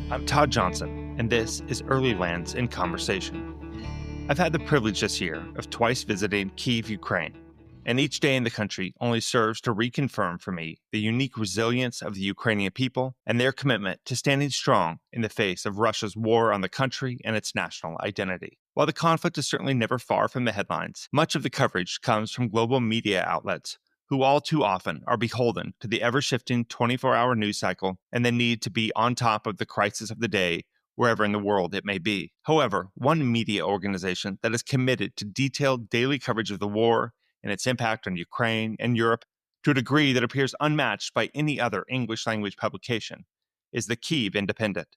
I'm Todd Johnson, and this is Earlylands in Conversation. I've had the privilege this year of twice visiting Kyiv, Ukraine, and each day in the country only serves to reconfirm for me the unique resilience of the Ukrainian people and their commitment to standing strong in the face of Russia's war on the country and its national identity. While the conflict is certainly never far from the headlines, much of the coverage comes from global media outlets who all too often are beholden to the ever-shifting 24-hour news cycle and the need to be on top of the crisis of the day wherever in the world it may be. However, one media organization that is committed to detailed daily coverage of the war and its impact on Ukraine and Europe to a degree that appears unmatched by any other English-language publication is the Kyiv Independent.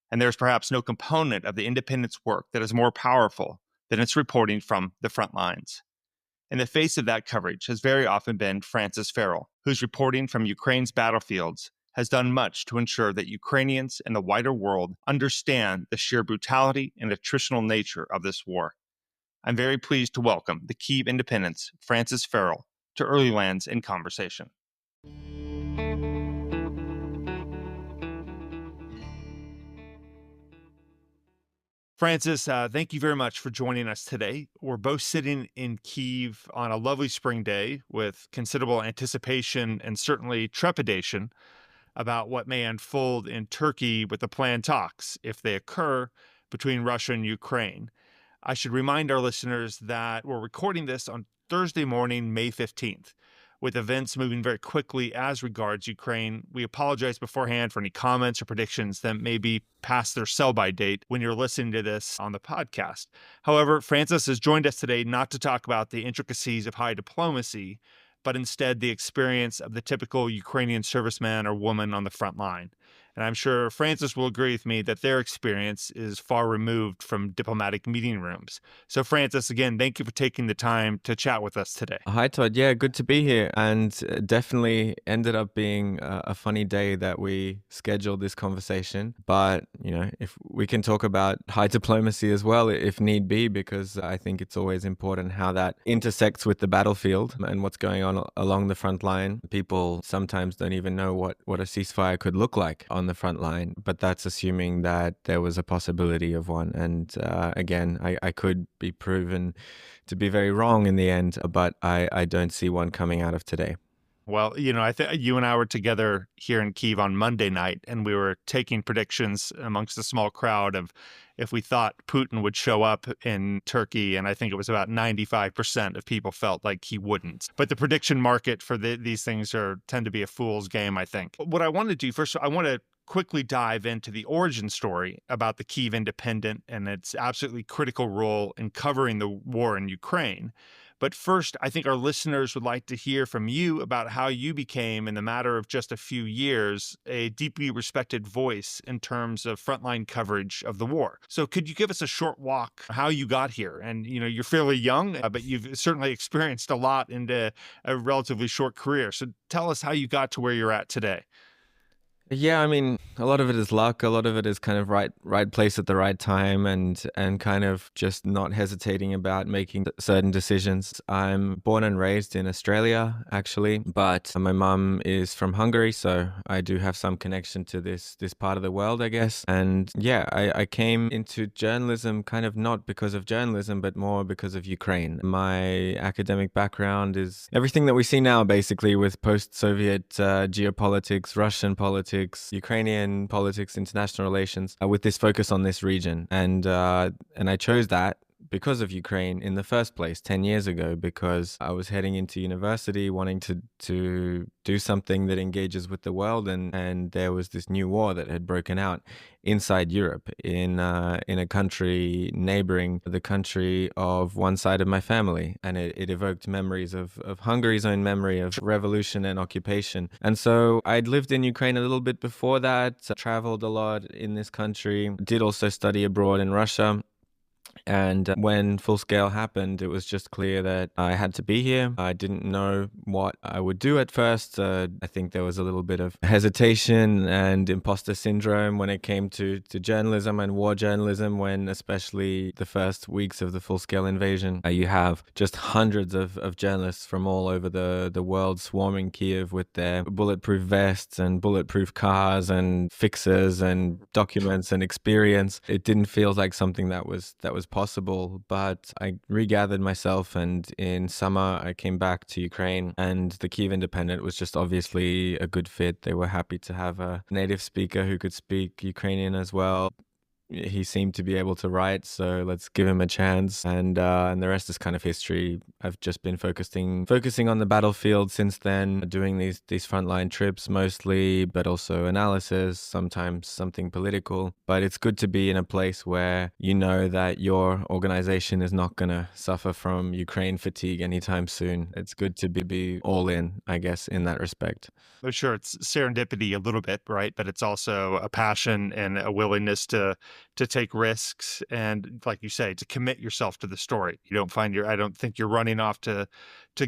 And there's perhaps no component of the Independent's work that is more powerful than its reporting from the front lines. In the face of that coverage has very often been Francis Farrell, whose reporting from Ukraine's battlefields has done much to ensure that Ukrainians and the wider world understand the sheer brutality and attritional nature of this war. I'm very pleased to welcome the Kyiv Independent's Francis Farrell to Earlylands in Conversation. Francis, thank you very much for joining us today. We're both sitting in Kyiv on a lovely spring day with considerable anticipation and certainly trepidation about what may unfold in Turkey with the planned talks, if they occur, between Russia and Ukraine. I should remind our listeners that we're recording this on Thursday morning, May 15th. With events moving very quickly as regards Ukraine, we apologize beforehand for any comments or predictions that may be past their sell-by date when you're listening to this on the podcast. However, Francis has joined us today not to talk about the intricacies of high diplomacy, but instead the experience of the typical Ukrainian serviceman or woman on the front line. And I'm sure Francis will agree with me that their experience is far removed from diplomatic meeting rooms. So Francis, again, thank you for taking the time to chat with us today. Hi, Todd. Yeah, good to be here. And definitely ended up being a funny day that we scheduled this conversation. But, if we can talk about high diplomacy as well, if need be, because I think it's always important how that intersects with the battlefield and what's going on along the front line. People sometimes don't even know what a ceasefire could look like on the front line, but that's assuming that there was a possibility of one. And again, I could be proven to be very wrong in the end, but I don't see one coming out of today. Well, I think you and I were together here in Kyiv on Monday night, and we were taking predictions amongst a small crowd of if we thought Putin would show up in Turkey, and I think it was about 95% of people felt like he wouldn't. But the prediction market for these things tend to be a fool's game, I think. What I want to do first, I want to quickly dive into the origin story about the Kyiv Independent and its absolutely critical role in covering the war in Ukraine. But first, I think our listeners would like to hear from you about how you became, in the matter of just a few years, a deeply respected voice in terms of frontline coverage of the war. So could you give us a short walk how you got here? And, you're fairly young, but you've certainly experienced a lot in a relatively short career. So tell us how you got to where you're at today. Yeah, I mean, a lot of it is luck. A lot of it is kind of right place at the right time and kind of just not hesitating about making certain decisions. I'm born and raised in Australia, actually, but my mum is from Hungary, so I do have some connection to this part of the world, I guess. And yeah, I came into journalism kind of not because of journalism, but more because of Ukraine. My academic background is everything that we see now, basically, with post-Soviet geopolitics, Russian politics, Ukrainian politics, international relations, with this focus on this region. And I chose that because of Ukraine in the first place 10 years ago, because I was heading into university wanting to do something that engages with the world, and there was this new war that had broken out inside Europe in a country neighboring the country of one side of my family, and it evoked memories of Hungary's own memory of revolution and occupation. And so I'd lived in Ukraine a little bit before that, traveled a lot in this country, did also study abroad in Russia. And when full scale happened, it was just clear that I had to be here. I didn't know what I would do at first. I think there was a little bit of hesitation and imposter syndrome when it came to journalism and war journalism, when especially the first weeks of the full scale invasion, you have just hundreds of journalists from all over the world swarming Kyiv with their bulletproof vests and bulletproof cars and fixes and documents and experience. It didn't feel like something that was possible, but I regathered myself, and in summer I came back to Ukraine, and the Kyiv Independent was just obviously a good fit. They were happy to have a native speaker who could speak Ukrainian as well. He seemed to be able to write, so let's give him a chance. And the rest is kind of history. I've just been focusing on the battlefield since then, doing these frontline trips mostly, but also analysis, sometimes something political. But it's good to be in a place where you know that your organization is not going to suffer from Ukraine fatigue anytime soon. It's good to be all in, I guess, in that respect. Well, sure, it's serendipity a little bit, right? But it's also a passion and a willingness to take risks and, like you say, to commit yourself to the story. You don't find I don't think you're running off to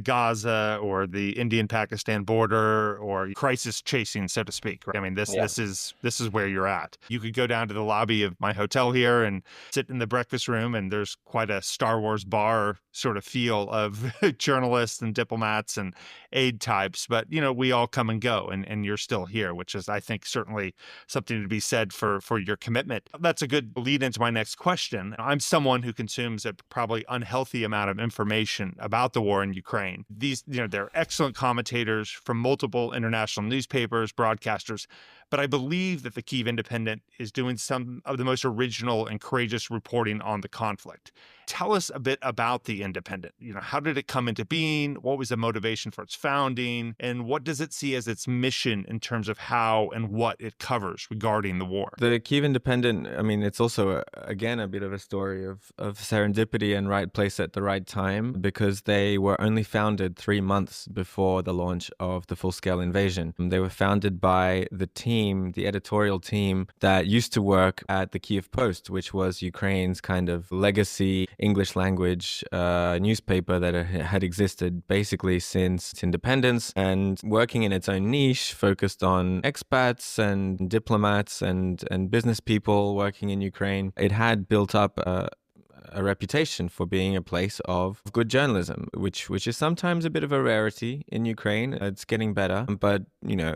Gaza or the Indian-Pakistan border or crisis chasing, so to speak. Right? I mean, this is where you're at. You could go down to the lobby of my hotel here and sit in the breakfast room, and there's quite a Star Wars bar sort of feel of journalists and diplomats and aid types. But we all come and go, and you're still here, which is, I think, certainly something to be said for your commitment. That's a good lead into my next question. I'm someone who consumes a probably unhealthy amount of information about the war in Ukraine. These, they're excellent commentators from multiple international newspapers, broadcasters, but I believe that the Kyiv Independent is doing some of the most original and courageous reporting on the conflict. Tell us a bit about the Independent. How did it come into being? What was the motivation for its founding? And what does it see as its mission in terms of how and what it covers regarding the war? The Kyiv Independent, I mean, it's also, again, a bit of a story of serendipity and right place at the right time, because they were only founded 3 months before the launch of the full-scale invasion. They were founded by the editorial team that used to work at the Kyiv Post, which was Ukraine's kind of legacy English language newspaper that had existed basically since independence, and working in its own niche, focused on expats and diplomats and business people working in Ukraine. It had built up a reputation for being a place of good journalism, which is sometimes a bit of a rarity in Ukraine. It's getting better, but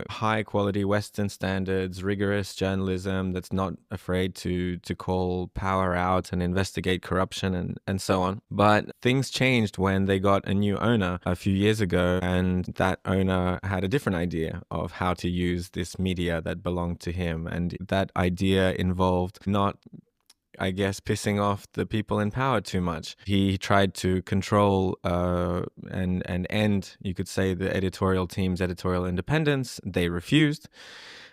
high quality Western standards, rigorous journalism that's not afraid to call power out and investigate corruption and so on. But things changed when they got a new owner a few years ago, and that owner had a different idea of how to use this media that belonged to him, and that idea involved not, I guess, pissing off the people in power too much. He tried to control and end, you could say, the editorial team's editorial independence. They refused.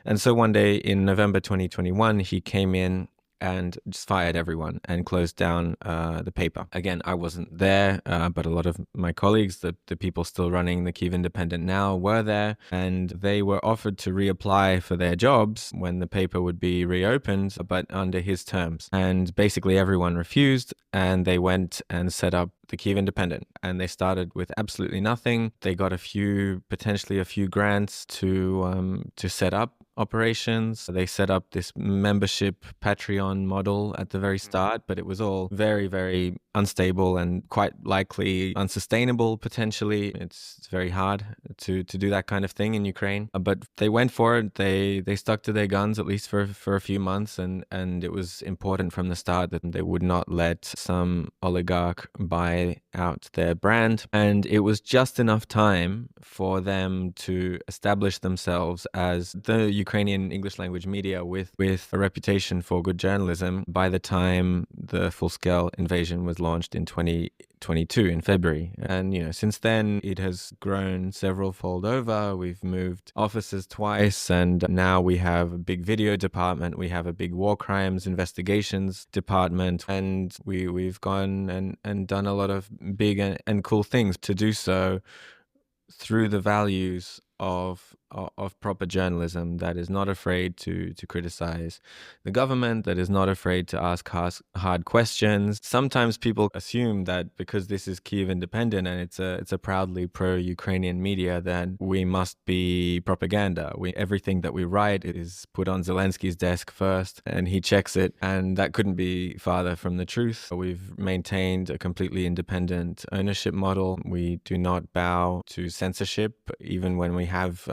And so one day in November 2021, he came in and just fired everyone and closed down the paper. Again, I wasn't there, but a lot of my colleagues, the people still running the Kyiv Independent now, were there, and they were offered to reapply for their jobs when the paper would be reopened, but under his terms. And basically everyone refused, and they went and set up the Kyiv Independent, and they started with absolutely nothing. They got potentially a few grants to set up operations. They set up this membership Patreon model at the very start, but it was all very, very unstable and quite likely unsustainable potentially. It's very hard to do that kind of thing in Ukraine. But they went for it. They stuck to their guns, at least for a few months, and it was important from the start that they would not let some oligarch buy out their brand. And it was just enough time for them to establish themselves as the Ukrainian English language media with a reputation for good journalism by the time the full-scale invasion was launched in 2022 in February. And since then it has grown several fold over. We've moved offices twice, and now we have a big video department, we have a big war crimes investigations department, and we've gone and done a lot of big and cool things to do so through the values of of proper journalism that is not afraid to criticize the government, that is not afraid to ask hard questions. Sometimes people assume that because this is Kyiv Independent and it's a proudly pro-Ukrainian media, that we must be propaganda. Everything that we write is put on Zelensky's desk first and he checks it, and that couldn't be farther from the truth. We've maintained a completely independent ownership model. We do not bow to censorship, even when we have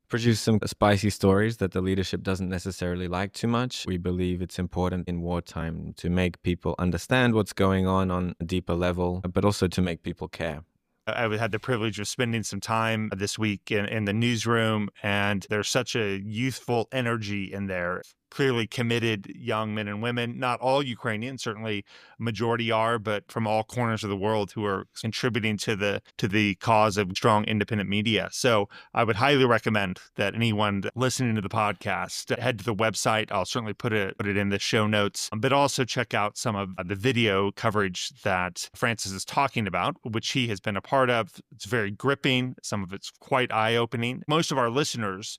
produced some spicy stories that the leadership doesn't necessarily like too much. We believe it's important in wartime to make people understand what's going on a deeper level, but also to make people care. I had the privilege of spending some time this week in the newsroom, and there's such a youthful energy in there. Clearly committed young men and women, not all Ukrainians, certainly majority are, but from all corners of the world who are contributing to the cause of strong independent media. So I would highly recommend that anyone listening to the podcast head to the website. I'll certainly put it in the show notes, but also check out some of the video coverage that Francis is talking about, which he has been a part of. It's very gripping. Some of it's quite eye-opening. Most of our listeners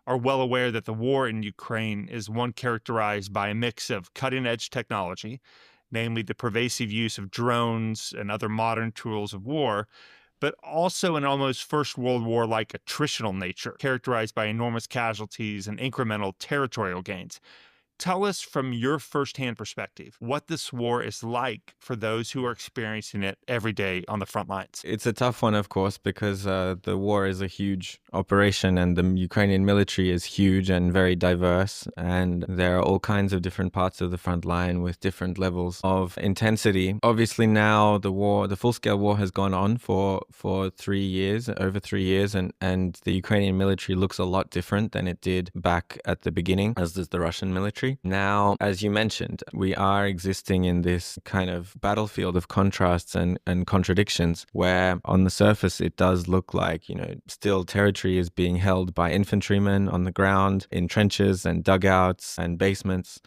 are well aware that the war in Ukraine is one characterized by a mix of cutting-edge technology, namely the pervasive use of drones and other modern tools of war, but also an almost First World War-like attritional nature, characterized by enormous casualties and incremental territorial gains. Tell us from your firsthand perspective what this war is like for those who are experiencing it every day on the front lines. It's a tough one, of course, because the war is a huge operation and the Ukrainian military is huge and very diverse. And there are all kinds of different parts of the front line with different levels of intensity. Obviously, now the full-scale war has gone on for over 3 years, and the Ukrainian military looks a lot different than it did back at the beginning, as does the Russian military. Now, as you mentioned, we are existing in this kind of battlefield of contrasts and contradictions where on the surface it does look like, still territory is being held by infantrymen on the ground in trenches and dugouts and basements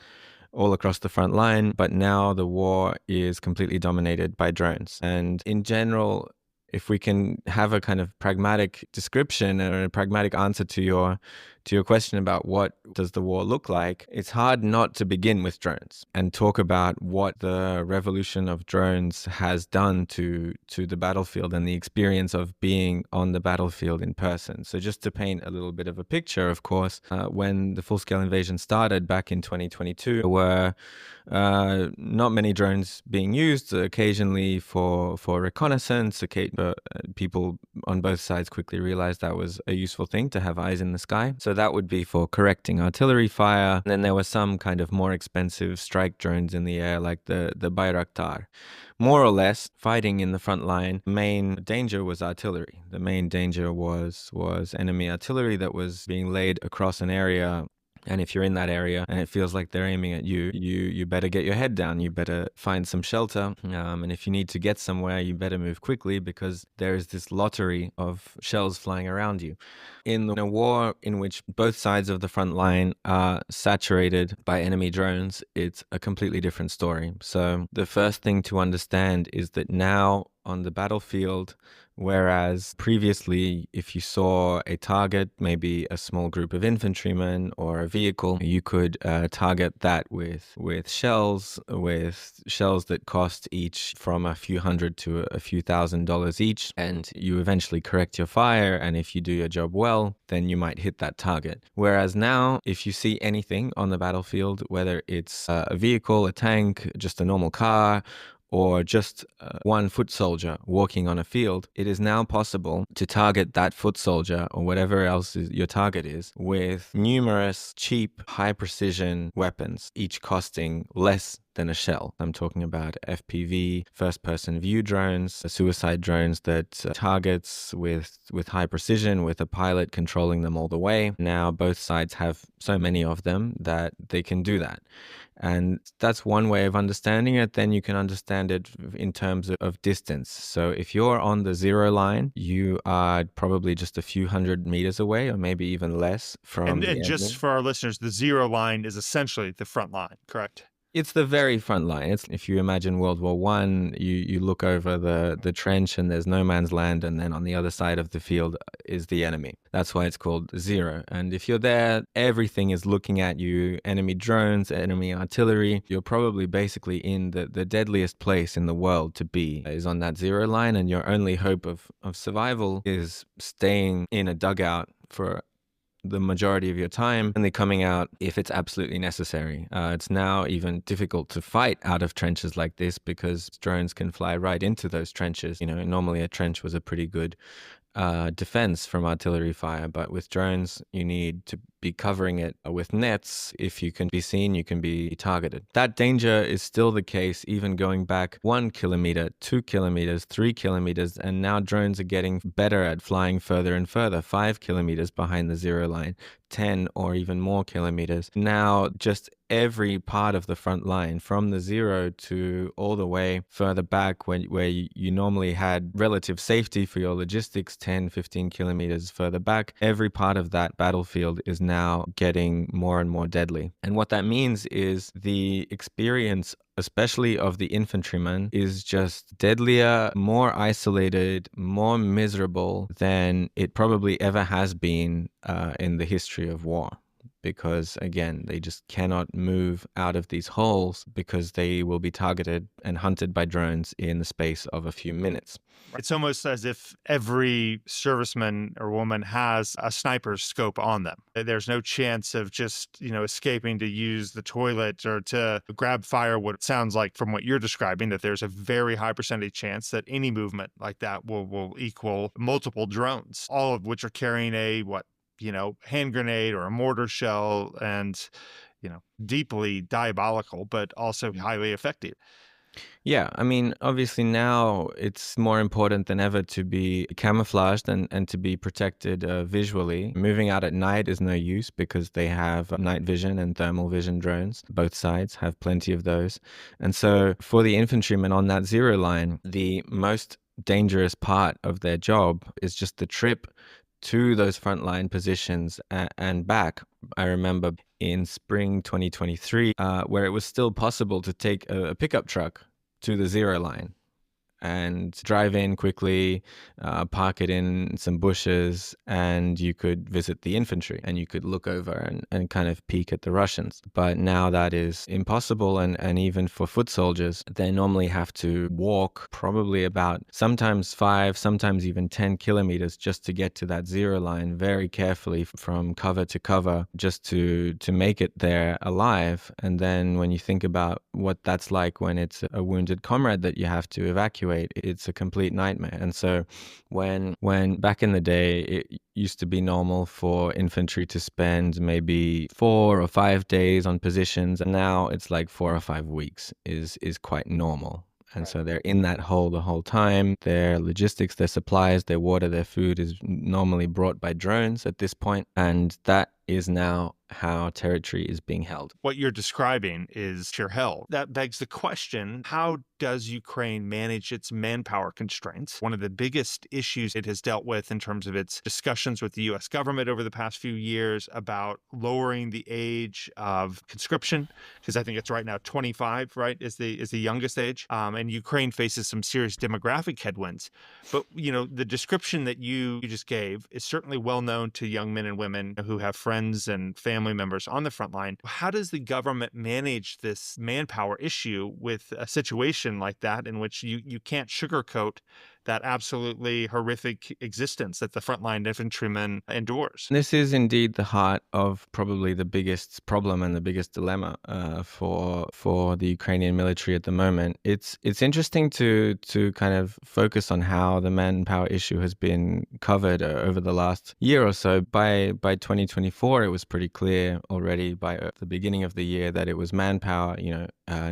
all across the front line. But now the war is completely dominated by drones. And in general, if we can have a kind of pragmatic description or a pragmatic answer to your question about what does the war look like, it's hard not to begin with drones and talk about what the revolution of drones has done to the battlefield and the experience of being on the battlefield in person. So just to paint a little bit of a picture, of course, when the full-scale invasion started back in 2022, there were not many drones being used, occasionally for reconnaissance. People on both sides quickly realized that was a useful thing to have eyes in the sky. So that would be for correcting artillery fire. And then there were some kind of more expensive strike drones in the air, like the Bayraktar. More or less, fighting in the front line, the main danger was artillery. The main danger was enemy artillery that was being laid across an area. And if you're in that area and it feels like they're aiming at you, you better get your head down. You better find some shelter. And if you need to get somewhere, you better move quickly because there is this lottery of shells flying around you. In a war in which both sides of the front line are saturated by enemy drones, it's a completely different story. So the first thing to understand is that now on the battlefield, whereas previously, if you saw a target, maybe a small group of infantrymen or a vehicle, you could target that with shells that cost each from a few hundred to a few $1,000s each, and you eventually correct your fire, and if you do your job well, then you might hit that target. Whereas now, if you see anything on the battlefield, whether it's a vehicle, a tank, just a normal car, or just one foot soldier walking on a field, it is now possible to target that foot soldier or whatever else your target is with numerous cheap, high-precision weapons, each costing less than a shell. I'm talking about FPV, first-person view drones, suicide drones that targets with high precision, with a pilot controlling them all the way. Now both sides have so many of them that they can do that. And that's one way of understanding it. Then you can understand it in terms of distance. So if you're on the zero line, you are probably just a few hundred meters away or maybe even less from the And just enemy. for our listeners, the zero line is essentially the front line, correct? It's the very front line. It's, if you imagine World War One, you look over the trench and there's no man's land, and then on the other side of the field is the enemy. That's why it's called zero. And if you're there, everything is looking at you. Enemy drones, enemy artillery. You're probably basically in the deadliest place in the world to be is on that zero line, and your only hope of survival is staying in a dugout for the majority of your time and then coming out if it's absolutely necessary. It's now even difficult to fight out of trenches like this because drones can fly right into those trenches. Normally a trench was a pretty good defense from artillery fire, but with drones, you need to be covering it with nets. If you can be seen, you can be targeted. That danger is still the case, even going back 1 kilometer, 2 kilometers, 3 kilometers, and now drones are getting better at flying further and further, 5 kilometers behind the zero line, 10 or even more kilometers. Now, just every part of the front line, from the zero to all the way further back where you normally had relative safety for your logistics, 10, 15 kilometers further back, every part of that battlefield is now getting more and more deadly. And what that means is the experience, especially of the infantryman, is just deadlier, more isolated, more miserable than it probably ever has been in the history of war. Because again, they just cannot move out of these holes because they will be targeted and hunted by drones in the space of a few minutes. It's almost as if every serviceman or woman has a sniper's scope on them. There's no chance of just, escaping to use the toilet or to grab firewood. It sounds like from what you're describing that there's a very high percentage chance that any movement like that will equal multiple drones, all of which are carrying a hand grenade or a mortar shell, and deeply diabolical, but also highly effective. Yeah, I mean, obviously now it's more important than ever to be camouflaged and to be protected visually. Moving out at night is no use because they have night vision and thermal vision drones. Both sides have plenty of those. And so for the infantrymen on that zero line, the most dangerous part of their job is just the trip to those frontline positions and back. I remember in spring 2023, where it was still possible to take a pickup truck to the zero line and drive in quickly, park it in some bushes, and you could visit the infantry and you could look over and kind of peek at the Russians. But now that is impossible, and even for foot soldiers, they normally have to walk probably about sometimes 5, sometimes even 10 kilometers just to get to that zero line very carefully from cover to cover just to make it there alive. And then when you think about what that's like when it's a wounded comrade that you have to evacuate, it's a complete nightmare. And so when back in the day, it used to be normal for infantry to spend maybe 4 or 5 days on positions, and now it's like 4 or 5 weeks is quite normal. And so they're in that hole the whole time. Their logistics, their supplies, their water, their food is normally brought by drones at this point. And that is now how territory is being held. What you're describing is sheer hell. That begs the question, how does Ukraine manage its manpower constraints? One of the biggest issues it has dealt with in terms of its discussions with the U.S. government over the past few years about lowering the age of conscription, because I think it's right now 25, right, is the youngest age. And Ukraine faces some serious demographic headwinds. But, the description that you just gave is certainly well known to young men and women who have friends and family members on the front line. How does the government manage this manpower issue with a situation like that in which you can't sugarcoat that absolutely horrific existence that the frontline infantryman endures? This is indeed the heart of probably the biggest problem and the biggest dilemma for the Ukrainian military at the moment. It's interesting to kind of focus on how the manpower issue has been covered over the last year or so. By 2024, it was pretty clear already by the beginning of the year that it was manpower,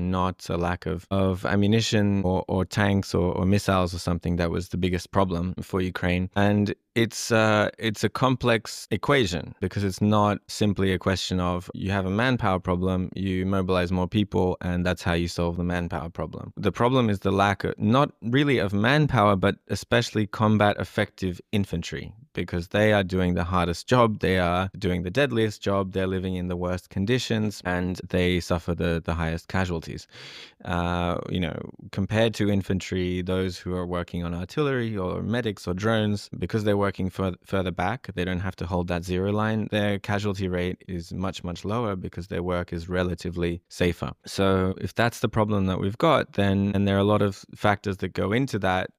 not a lack of ammunition or tanks or missiles or something that was the biggest problem for Ukraine. And it's a complex equation because it's not simply a question of you have a manpower problem, you mobilize more people, and that's how you solve the manpower problem. The problem is the lack of, not really of manpower, but especially combat effective infantry, because they are doing the hardest job, they are doing the deadliest job, they're living in the worst conditions, and they suffer the highest casualties. casualties. Compared to infantry, those who are working on artillery or medics or drones, because they're working further back, they don't have to hold that zero line. Their casualty rate is much, much lower because their work is relatively safer. So if that's the problem that we've got, then and there are a lot of factors that go into that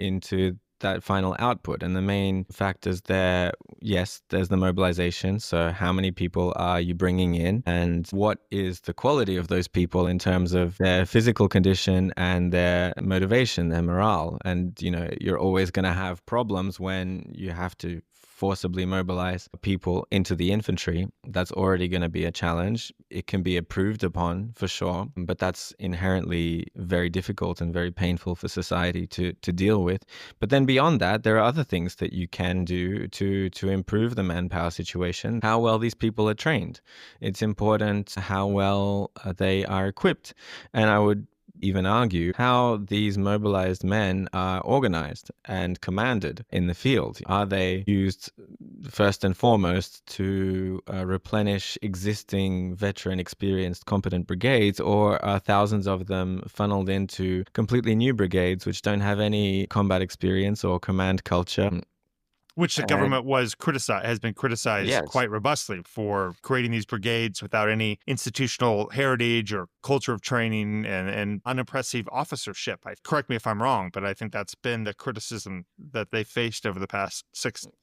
final output. And the main factors there, yes, there's the mobilization. So how many people are you bringing in, and what is the quality of those people in terms of their physical condition and their motivation, their morale? And, you're always going to have problems when you have to forcibly mobilize people into the infantry. That's already going to be a challenge. It can be improved upon for sure, but that's inherently very difficult and very painful for society to deal with. But then beyond that, there are other things that you can do to improve the manpower situation. How well these people are trained. It's important how well they are equipped. And I would even argue how these mobilized men are organized and commanded in the field. Are they used first and foremost to replenish existing veteran, experienced, competent brigades, or are thousands of them funneled into completely new brigades which don't have any combat experience or command culture? Which the government has been criticized Yes. quite robustly for creating these brigades without any institutional heritage or culture of training and unimpressive officership. Correct me if I'm wrong, but I think that's been the criticism that they faced over the past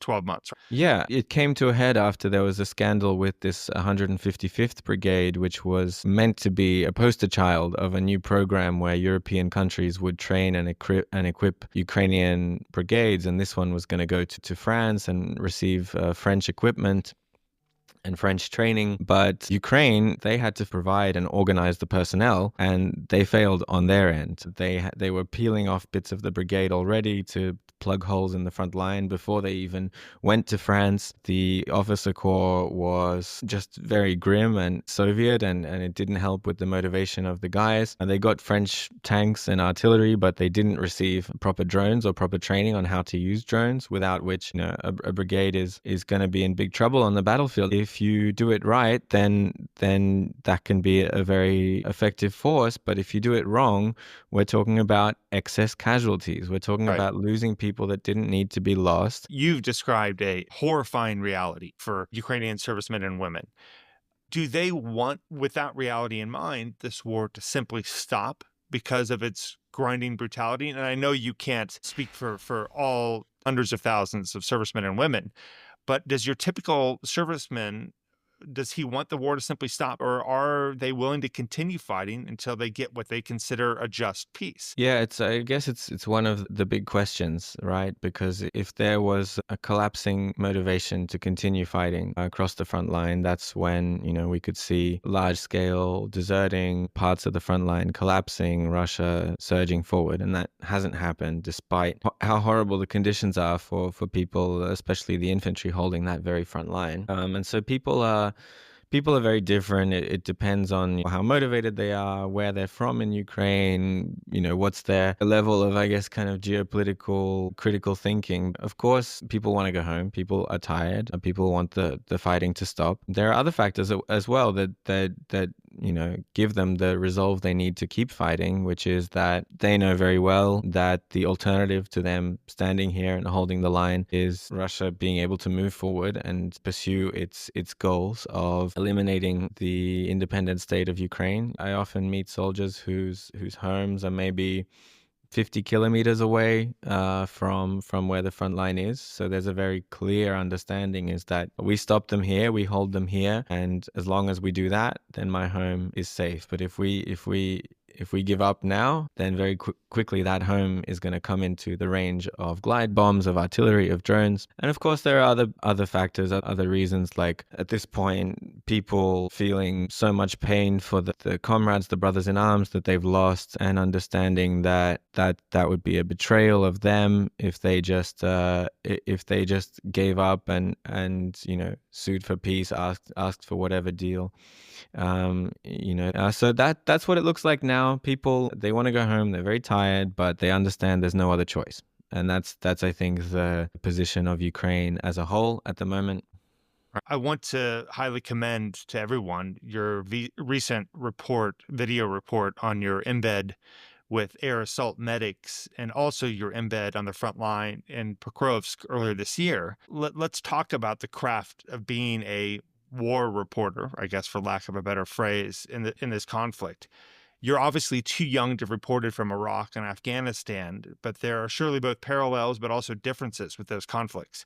12 months. Yeah, it came to a head after there was a scandal with this 155th Brigade, which was meant to be a poster child of a new program where European countries would train and equip Ukrainian brigades. And this one was going to go to France and receive French equipment and French training. But Ukraine, they had to provide and organize the personnel, and they failed on their end. They were peeling off bits of the brigade already to plug holes in the front line before they even went to France. The officer corps was just very grim and Soviet, and it didn't help with the motivation of the guys. And they got French tanks and artillery, but they didn't receive proper drones or proper training on how to use drones, without which a brigade is going to be in big trouble on the battlefield. If you do it right, then that can be a very effective force. But if you do it wrong, we're talking about excess casualties. We're talking about losing people that didn't need to be lost. You've described a horrifying reality for Ukrainian servicemen and women. Do they want, with that reality in mind, this war to simply stop because of its grinding brutality? And I know you can't speak for all hundreds of thousands of servicemen and women, but does your typical serviceman, does he want the war to simply stop, or are they willing to continue fighting until they get what they consider a just peace? Yeah, I guess it's one of the big questions, right? Because if there was a collapsing motivation to continue fighting across the front line, that's when, we could see large scale deserting, parts of the front line collapsing, Russia surging forward. And that hasn't happened despite how horrible the conditions are for people, especially the infantry holding that very front line. And so people are very different. It depends on how motivated they are, where they're from in Ukraine, what's their level of, I guess, kind of geopolitical critical thinking. Of course, people want to go home. People are tired. People want the fighting to stop. There are other factors as well that give them the resolve they need to keep fighting, which is that they know very well that the alternative to them standing here and holding the line is Russia being able to move forward and pursue its goals of eliminating the independent state of Ukraine. I often meet soldiers whose homes are maybe 50 kilometers away from where the front line is. So there's a very clear understanding is that we stop them here, we hold them here, and as long as we do that, then my home is safe. But if we give up now, then very quickly that home is going to come into the range of glide bombs, of artillery, of drones. And of course, there are other factors, other reasons, like at this point, people feeling so much pain for the comrades, the brothers in arms that they've lost, and understanding that would be a betrayal of them if they just gave up and sued for peace, asked for whatever deal. So that's what it looks like now. People, they want to go home. They're very tired, but they understand there's no other choice. And that's I think the position of Ukraine as a whole at the moment. I want to highly commend to everyone your recent video report on your embed with air assault medics and also your embed on the front line in Pokrovsk earlier this year. Let's talk about the craft of being a war reporter, I guess, for lack of a better phrase, in this conflict. You're obviously too young to have reported from Iraq and Afghanistan, but there are surely both parallels but also differences with those conflicts.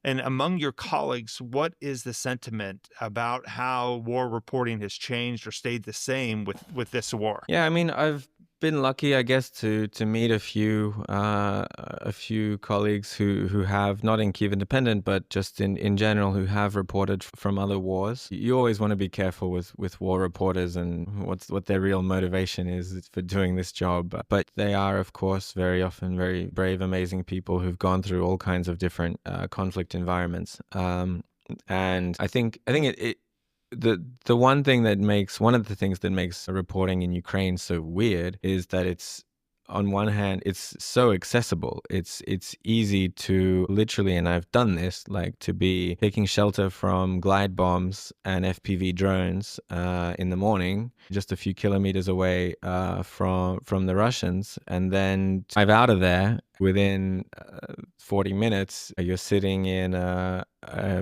And among your colleagues, what is the sentiment about how war reporting has changed or stayed the same with this war? Yeah, I mean, I've been lucky, I guess, to meet a few colleagues who have, not in Kyiv Independent, but just in general, who have reported from other wars. You always want to be careful with war reporters and what their real motivation is for doing this job. But they are, of course, very often very brave, amazing people who've gone through all kinds of different conflict environments. And I think the one of the things that makes reporting in Ukraine so weird is that it's, on one hand, it's so accessible. It's easy to literally, and I've done this, like to be taking shelter from glide bombs and FPV drones in the morning, just a few kilometers away from the Russians, and then drive out of there within 40 minutes. You're sitting in a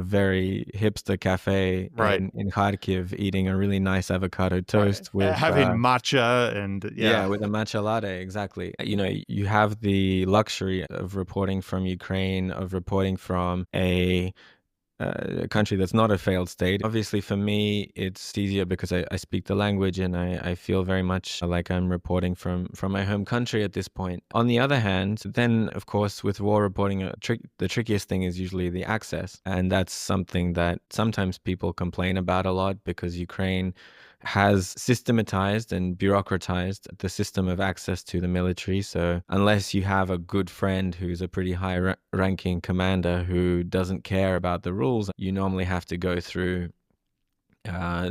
very hipster cafe Right. in Kharkiv, eating a really nice avocado toast with Having matcha and yeah, with a matcha latte, exactly. You know, you have the luxury of reporting from Ukraine, of reporting from a country that's not a failed state. Obviously, for me, it's easier because I speak the language and I feel very much like I'm reporting from my home country at this point. On the other hand, then, of course, with war reporting, the trickiest thing is usually the access. And that's something that sometimes people complain about a lot because Ukraine has systematized and bureaucratized the system of access to the military. So unless you have a good friend who's a pretty high ranking commander who doesn't care about the rules, you normally have to go through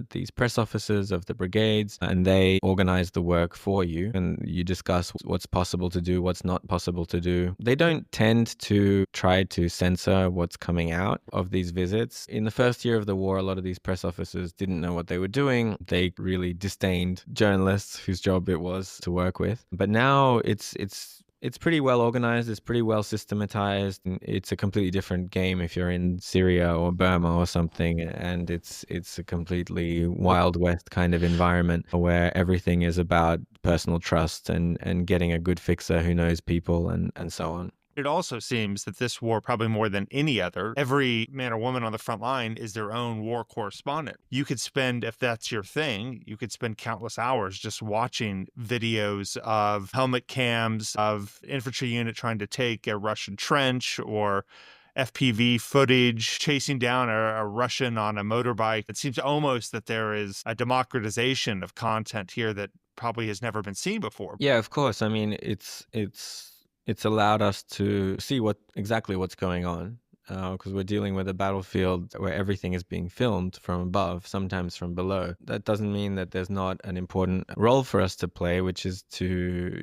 these press officers of the brigades, and they organize the work for you, and you discuss what's possible to do, what's not possible to do. They don't tend to try to censor what's coming out of these visits. In the first year of the war, a lot of these press officers didn't know what they were doing. They really disdained journalists whose job it was to work with. But now it's pretty well organized. It's pretty well systematized. It's a completely different game if you're in Syria or Burma or something, and it's a completely Wild West kind of environment where everything is about personal trust and getting a good fixer who knows people and so on. It also seems that this war, probably more than any other, every man or woman on the front line is their own war correspondent. You could spend, if that's your thing, you could spend countless hours just watching videos of helmet cams of infantry unit trying to take a Russian trench, or FPV footage chasing down a Russian on a motorbike. It seems almost that there is a democratization of content here that probably has never been seen before. Yeah, of course. I mean, it's allowed us to see exactly what's going on, because we're dealing with a battlefield where everything is being filmed from above, sometimes from below. That doesn't mean that there's not an important role for us to play, which is to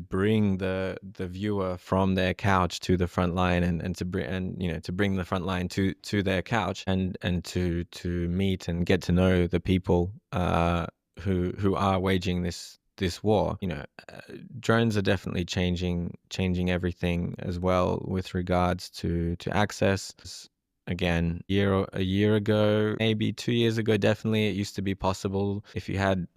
bring the viewer from their couch to the front line, and to bring the front line to their couch, and to meet and get to know the people who are waging this war. Drones are definitely changing everything as well with regards to access. Again, a year ago, maybe 2 years ago, definitely it used to be possible, if you had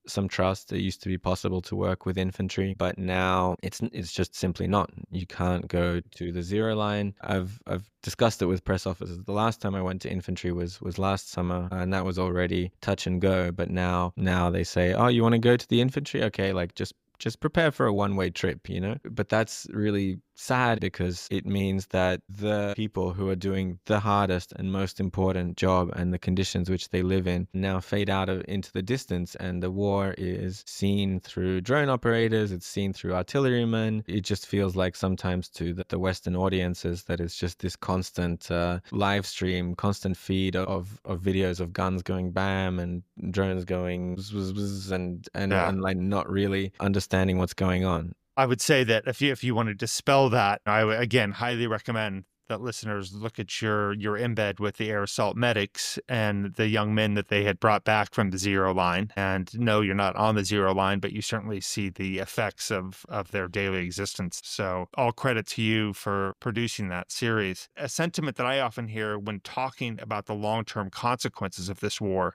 some trust, it used to be possible to work with infantry, but now it's just simply not. You can't go to the zero line. I've discussed it with press officers. The last time I went to infantry was last summer, and that was already touch and go. But now they say, oh, you want to go to the infantry? Okay, like just prepare for a one-way trip, But that's really sad because it means that the people who are doing the hardest and most important job and the conditions which they live in now fade out into the distance, and the war is seen through drone operators, it's seen through artillerymen. It just feels like sometimes to the Western audiences that it's just this constant live stream, constant feed of videos of guns going bam and drones going bzz, and like not really understanding what's going on. I would say that if you want to dispel that, I would again highly recommend that listeners look at your embed with the air assault medics and the young men that they had brought back from the zero line. And no, you're not on the zero line, but you certainly see the effects of their daily existence. So all credit to you for producing that series. A sentiment that I often hear when talking about the long-term consequences of this war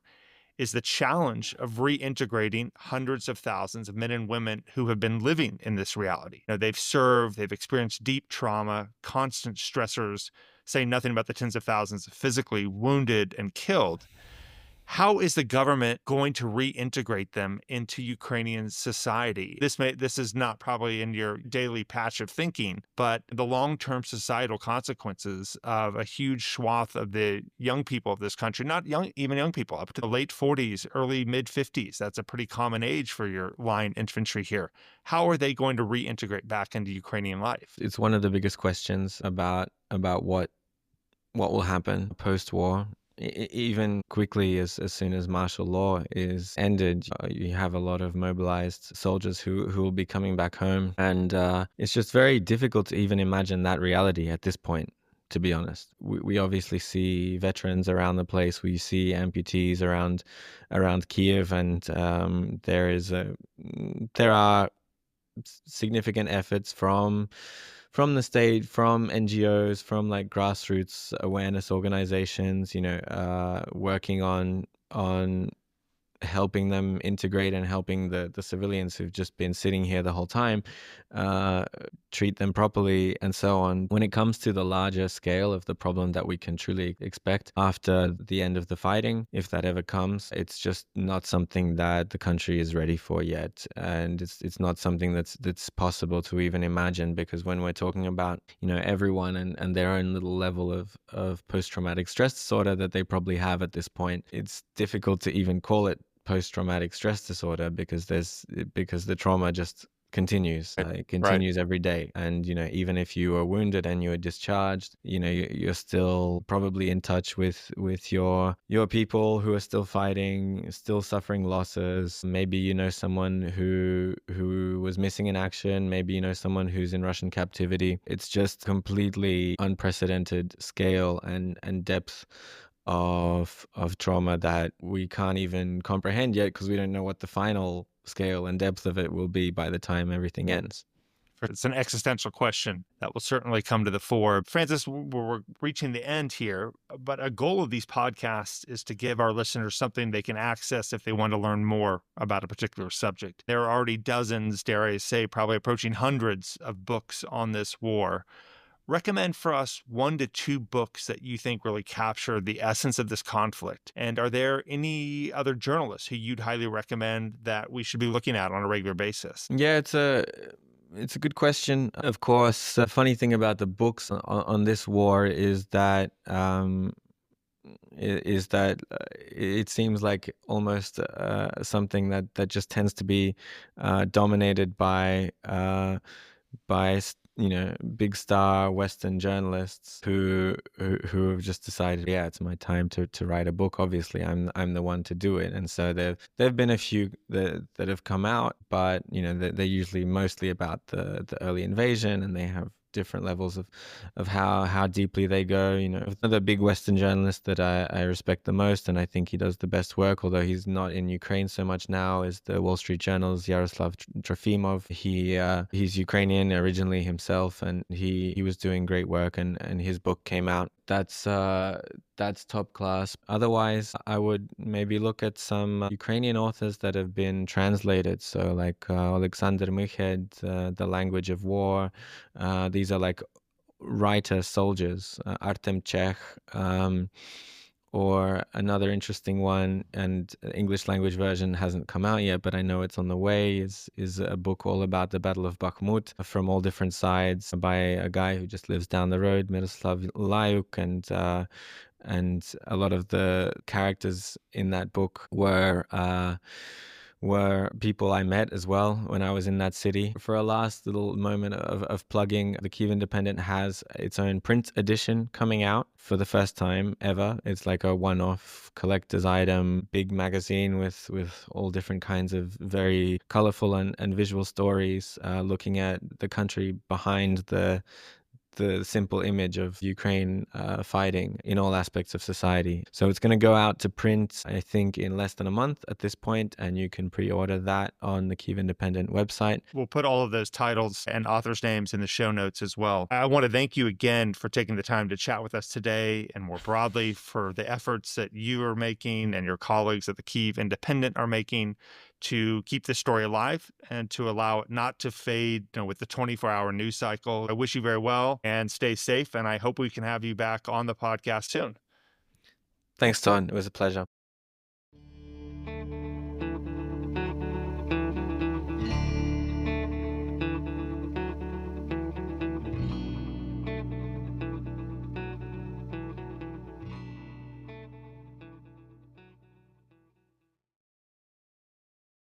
is the challenge of reintegrating hundreds of thousands of men and women who have been living in this reality. They've served, they've experienced deep trauma, constant stressors, saying nothing about the tens of thousands of physically wounded and killed. How is the government going to reintegrate them into Ukrainian society? This is not probably in your daily patch of thinking, but the long-term societal consequences of a huge swath of the young people of this country, not young, even young people, up to the late 40s, early mid 50s. That's a pretty common age for your line infantry here. How are they going to reintegrate back into Ukrainian life? It's one of the biggest questions about what will happen post-war. Even quickly, as soon as martial law is ended, you have a lot of mobilized soldiers who will be coming back home, and it's just very difficult to even imagine that reality at this point. To be honest, we obviously see veterans around the place. We see amputees around Kyiv, and there are significant efforts from the state, from NGOs, from like grassroots awareness organizations, working on helping them integrate and helping the civilians who've just been sitting here the whole time, uh, treat them properly and so on. When it comes to the larger scale of the problem that we can truly expect after the end of the fighting, if that ever comes, it's just not something that the country is ready for yet. And it's not something that's possible to even imagine, because when we're talking about, everyone and their own little level of post-traumatic stress disorder that they probably have at this point, it's difficult to even call it post-traumatic stress disorder, because the trauma just continues. It Right. continues every day. And even if you are wounded and you are discharged, you're still probably in touch with your people who are still fighting, still suffering losses. Maybe someone who was missing in action. Maybe someone who's in Russian captivity. It's just completely unprecedented scale and depth of trauma that we can't even comprehend yet, because we don't know what the final scale and depth of it will be by the time everything ends. It's an existential question that will certainly come to the fore. Francis, we're reaching the end here, but a goal of these podcasts is to give our listeners something they can access if they want to learn more about a particular subject. There are already dozens, dare I say, probably approaching hundreds of books on this war. Recommend for us 1 to 2 books that you think really capture the essence of this conflict. And are there any other journalists who you'd highly recommend that we should be looking at on a regular basis? Yeah, it's a good question. Of course, the funny thing about the books on this war is that it seems like almost something that just tends to be dominated by big star Western journalists who have just decided, yeah, it's my time to write a book. Obviously, I'm the one to do it. And so there've been a few that have come out, but they're usually mostly about the early invasion, and they have different levels of how deeply they go. Another big Western journalist that I respect the most, and I think he does the best work, although he's not in Ukraine so much now, is the Wall Street Journal's Yaroslav Trofimov. He's Ukrainian originally himself, and he was doing great work, and his book came out. That's top class. Otherwise, I would maybe look at some Ukrainian authors that have been translated. So like Alexander Mykhed, The Language of War. These are like writer soldiers. Artem Chekh, or another interesting one, and English language version hasn't come out yet, but I know it's on the way, is a book all about the Battle of Bakhmut from all different sides, by a guy who just lives down the road, Miroslav Layuk, and a lot of the characters in that book were people I met as well when I was in that city. For a last little moment of plugging, the Kyiv Independent has its own print edition coming out for the first time ever. It's like a one-off collector's item, big magazine with all different kinds of very colorful and visual stories, looking at the country behind the simple image of Ukraine fighting in all aspects of society. So it's going to go out to print, I think, in less than a month at this point, and you can pre-order that on the Kyiv Independent website. We'll put all of those titles and authors' names in the show notes as well. I want to thank you again for taking the time to chat with us today, and more broadly for the efforts that you are making and your colleagues at the Kyiv Independent are making to keep this story alive and to allow it not to fade, with the 24-hour news cycle. I wish you very well and stay safe, and I hope we can have you back on the podcast soon. Thanks, Ton. It was a pleasure.